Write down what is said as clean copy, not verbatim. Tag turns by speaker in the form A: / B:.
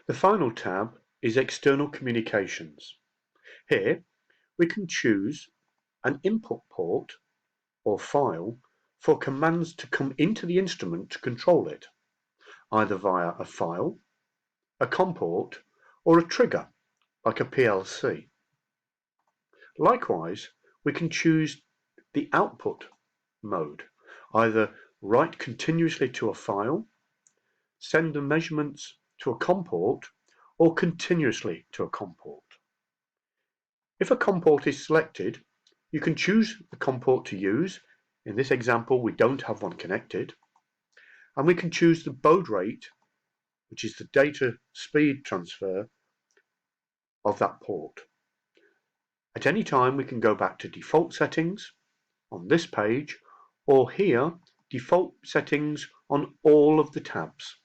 A: The final tab is External Communications. Here we can choose an input port or file for commands to come into the instrument to control it, either via a file, a COM port, or a trigger like a PLC. Likewise, we can choose the output mode, either write continuously to a file, send the measurements to a COM port, or continuously to a COM port. If a COM port is selected, you can choose the COM port to use. In this example, we don't have one connected. And we can choose the baud rate, which is the data speed transfer of that port. At any time, we can go back to default settings on this page, or here, default settings on all of the tabs.